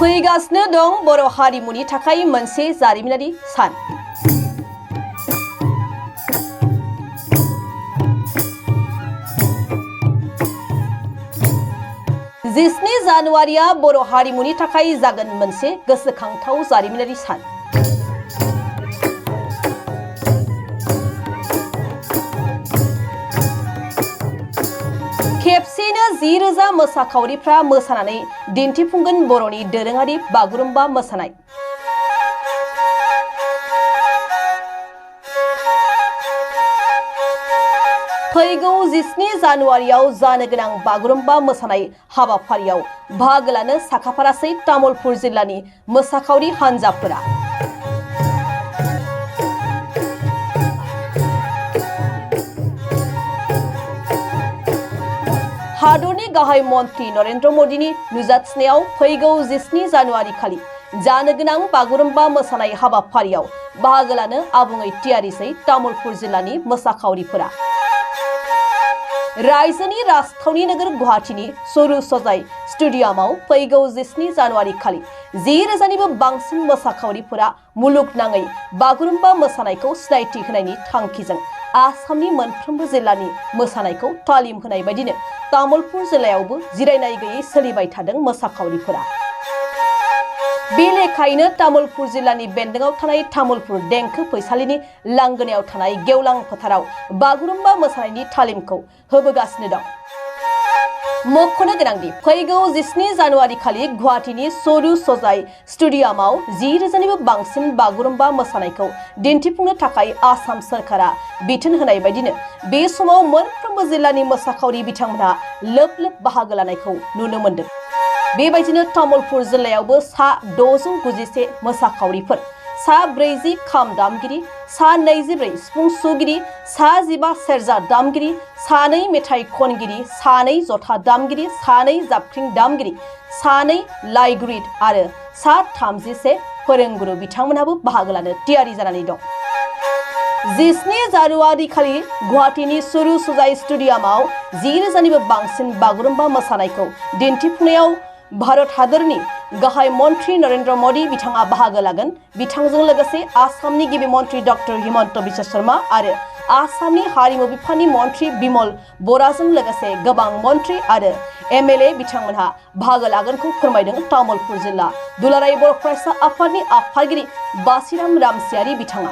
फैगासिनो दं बर' हारिमुनि थाखाय मोनसे जारिमिनारि सान। जिस्नि जानुवारिया बर' हारिमुनि थाखाय जागोन मोनसे गोसोखांथाव जारिमिनारि सान। खेबसेनो 10,000 मोसाखावरिफ्रा मोसानानै दिन्थिफुंगोन बर'नि दोरोङारि बागुरुम्बा मोसानाय। फैगौ 17 जानुवारियाव जानो गोनां बागुरुम्बा मोसानाय हाबाफारियाव बाहागो लानो साखाफारासै तामुलपुर जिल्लानि मोसाखावरि हान्जाफोरा। हादरनि गाहाय मन्त्रि नरेन्द्र मदिनि नुजाथिनायाव फैगौ 17 जानुवारि खालि जानो गोनां बागुरुम्बा मोसानाय हाबाफारियाव बाहागो लानो आबुङै थियारिसै तामुलपुर जिल्लानि मोसाखावरिफोरा। रायजोनि राजथावनि नोगोर गुवाहाटीनि सरू सजाय स्टेडियामाव फैगौ 17 जानुवारि खालि 10,000निबो बांसिन मोसाखावरिफोरा मुलुगनाङै बागुरुम्बा मोसानायखौ सिनायथि होनायनि थांखिजों आसामनि मोनफ्रोमबो जिल्लानि मोसानायखौ तालिम होनाय बायदिनो तामुलपुर जिल्लायावबो जिरायनाय गैयै सोलिबाय थादों मोसाखावरिफोरा। बे लेखायैनो तामुलपुर जिल्लानि बेन्दोंआव थानाय तामुलपुर देंखो फैसालिनि लांगोनायाव थानाय गेवलां फोथाराव बागुरुम्बा मोसानायनि तालिमखौ होबोगासिनो दं। मख'नो गोनांदि फैगौ 17 जानुवारि खालि गुवाहाटीनि सरू सजाय स्टेडियामाव 10,000निबो बांसिन बागुरुम्बा मोसानायखौ दिन्थिफुंनो थाखाय आसाम सरकारा बिथोन होनाय बायदिनो बे समाव मोनफ्रोमबो जिल्लानि मोसाखावरि बिथांमोनहा लोब लोब बाहागो लानायखौ नुनो मोन्दों। बेबायदिनो तामुलपुर जिल्लायावबो सा 691 मोसाखावरिफोर, सा 40 खाम दामगिरि, सा 24 सिफुं सुगिरि, सा 15 सेरजा दामगिरि, सा 2 मेथाइ खनगिरि, सा 2 जथा दामगिरि, सा 2 जाबख्रिं दामगिरि, सा 2 लाइग्रिद आरो सा 31 फोरोंगुरु बिथांमोनहाबो बाहागो लानो थियारि जानानै दं। 17 जानुवारि खालि गुवाहाटीनि सरू सजाय स्टेडियामाव 10,000निबो बांसिन बागुरुम्बा मोसानायखौ दिन्थिफुंनायाव भारत हादरनि गाहाय मन्त्रि नरेन्द्र मदि बिथाङा बाहागो लागोन। बिथांजों लोगोसे आसामनि गिबि मन्त्रि डक्टर हिमन्त बिश्व शर्मा आरो आसामनि हारिमु बिफाननि मन्त्रि बिमल बराजों लोगोसे गोबां मन्त्रि आरो MLA बिथांमोनहा बाहागो लागोनखौ फोरमायदों तामुलपुर जिल्ला दुलाराय बर' फरायसा आफादनि आफादगिरि बासिराम रामसियारि बिथाङा।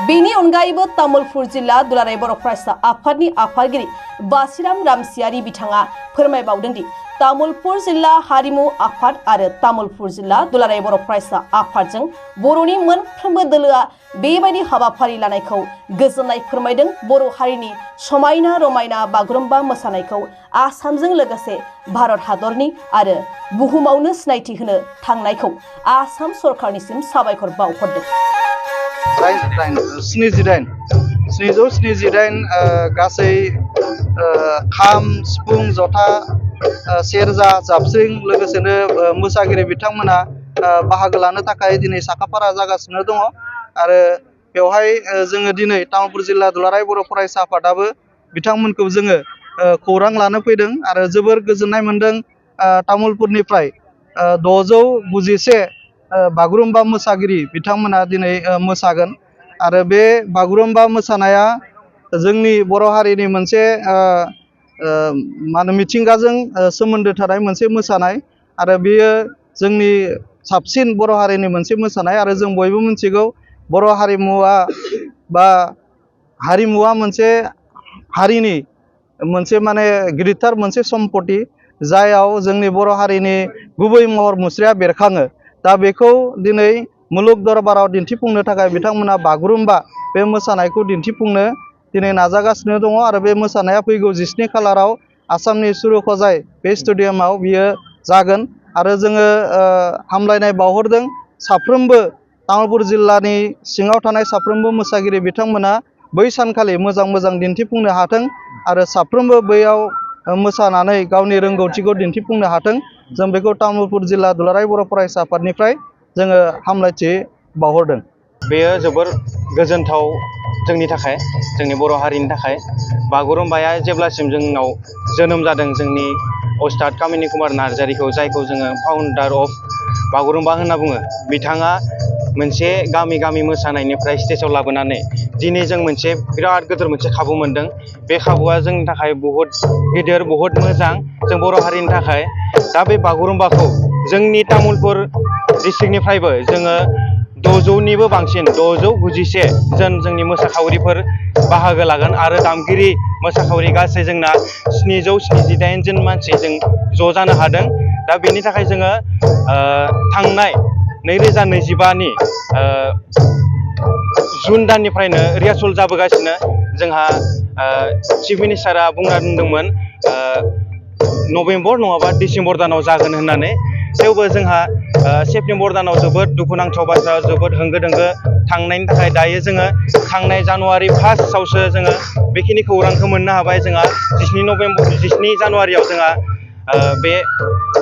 बेनि अनगायैबो तामुलपुर जिल्ला दुलाराय बर' फरायसा आफादनि आफादगिरि बासिराम रामसियारि बिथाङा फोरमायबावदों दि तामुलपुर जिल्ला हारिमु आफाद आरो तामुलपुर जिल्ला दुलाराय बर' फरायसा आफादजों बर'नि मोनफ्रोमबो दोलोआ बेबायदि हाबाफारि लानायखौ गोजोननाय फोरमायदों। बर' हारिनि समायना रमायना बागुरुम्बा मोसानायखौ आसामजों लोगोसे भारत हादरनि आरो बुहुमावनो सिनायथि होनो थांनायखौ आसाम सरकारनिसिम साबायखर बावहरदों। 778 गासै खाम सिफुं जथा सेरजा जाबस्रिं लोगोसेनो मोसागिरि बिथांमोना बाहागो लानो थाखाय दिनै साखाफारा जागासिनो दङ आरो बेवहाय जोङो दिनै तामुलपुर जिल्ला दुलाराय बर' फरायसा आफादाबो बिथांमोनखौ जोङो खौरां लानो फैदों आरो जोबोर गोजोननाय मोनदों। तामुलपुरनिफ्राय 691 बागुरुम्बा मोसागिरि बिथांमोना दिनै मोसागोन आरो बे बागुरुम्बा मोसानाया जोंनि बर' हारिनि मोनसे मिथिंगाजों सोमोन्दो थानाय मोनसे मोसानाय आरो बेयो जोंनि साबसिन बर' हारिनि मोनसे मोसानाय आरो जों बयबो मिथिगौ बर' हारिमुवा मोनसे हारिनि मोनसे गिदिरथार मोनसे सम्पति जायाव जोंनि बर' हारिनि गुबै महर मुस्रिया बेरखाङो। दा बेखौ दिनै मुलुग दरबाराव दिन्थिफुंनो थाखाय बिथांमोना बागुरुम्बा बे मोसानायखौ दिन्थिफुंनो दिनै नाजागासिनो दङ आरो बे मोसानाया फैगौ 17 खालाराव आसामनि सरू सजाय बे स्टेडियामाव बियो जागोन आरो जोङो हामलायनाय बावहरदों साफ्रोमबो तामुलपुर जिल्लानि सिङाव थानाय साफ्रोमबो मोसागिरि बिथांमोना बै सानखालि मोजां दिन्थिफुंनो हाथों आरो साफ्रोमबो बैयाव मोसानानै गावनि रोंगौथिखौ दिन्थिफुंनो हाथों। जों बेखौ तामुलपुर जिल्ला दुलाराय बर' फरायसा आफादनिफ्राय जोङो हामलायथि बावहरदों। बेयो जोबोर गोजोनथाव जोंनि थाखाय, जोंनि बर' हारिनि थाखाय। बागुरुम्बाया जेब्लासिम जोंनाव जोनोम जादों जोंनि अस्ताद कामिनी कुमार नार्जारिखौ, जायखौ जोङो फाउन्डार अफ बागुरुम्बा होनना बुङो। बिथाङा मोनसे गामि गामि मोसानायनिफ्राय स्टेजाव लाबोनानै दिनै जों मोनसे बिराद गिदिर मोनसे खाबु मोनदों। बे खाबुआ जोंनि थाखाय बहुद गिदिर, बहुद मोजां जों बर' हारिनि थाखाय। दा बे बागुरुम्बाखौ जोंनि तामुलपुर डिस्ट्रिक्टनिफ्रायबो जोङो 600निबो बांसिन 691 जन जोंनि मोसाखावरिफोर बाहागो लागोन आरो दामगिरि मोसाखावरि गासै जोंना 778 जन मानसि जों ज' जानो हादों। दा बेनि थाखाय जोङो थांनाय 2025नि जुन दाननिफ्रायनो रिहार्सल जाबोगासिनो। जोंहा चिफ मिनिस्टारा बुंना दोनदोंमोन नभेम्बर नङाबा डिसेम्बर दानाव जागोन होननानै। थेवबो जोंहा सेप्तेम्बर दानाव जोबोद दुखुनांथाव बाथ्रा, जोबोद होंगो दोंगो थांनायनि थाखाय दायो जोङो थांनाय जानुवारि 1आवसो जोङो बेखिनि खौरांखौ मोननो हाबाय। जोंहा 17 जानुवारियाव जोंहा बे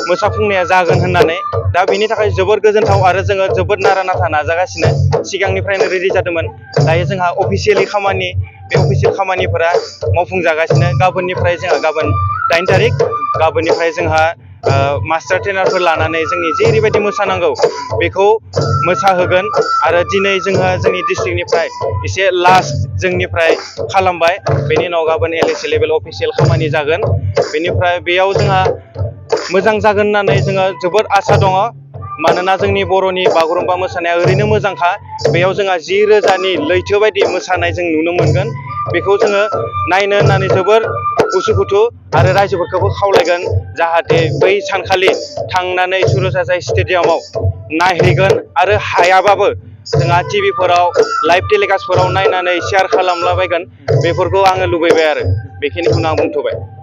मोसाफुंनाया जागोन होननानै। दा बेनि थाखाय जोबोद गोजोनथाव आरो जोङो जोबोद नारा नाथा नाजागासिनो। सिगांनिफ्रायनो रेडि जादोंमोन। दायो जोंहा अफिसियेलि खामानि, बे अफिसियेल खामानिफोरा मावफुंजागासिनो। गाबोननिफ्राय जोंहा गाबोन 8 तारिख, गाबोननिफ्राय जोंहा मास्टार ट्रेनारफोर लानानै जोंनि जेरैबायदि मोसानांगौ बेखौ मोसाहोगोन। आरो दिनै जोंहा जोंनि डिस्ट्रिक्टनिफ्राय एसे लास्ट जोंनिफ्राय खालामबाय। बेनि उनाव गाबोन LSA लेभेल अफिसियेल खामानि जागोन। बेनिफ्राय बेयाव जोंहा मोजां जागोन होननानै जोङो जोबोद आसा दङ। मानोना जोंनि बर'नि बागुरुम्बा मोसानाया ओरैनो मोजांखा। बेयाव जोंहा 10,000नि लैथो बायदि मोसानाय जों नुनो मोनगोन। बेखौ जोङो नायनो होननानै जोबोर उसुखुथु आरो रायजोफोरखौबो खावलायगोन जाहाथे बै सानखालि थांनानै सुरसाजाय स्टेडियामाव नायहैगोन। आरो हायाबाबो जोंहा टिभिफोराव लाइभ टेलिकास्टफोराव नायनानै शेयार खालामलाबायगोन। बेफोरखौ आङो लुबैबाय आरो बेखिनिखौनो आं बुंथ'बाय।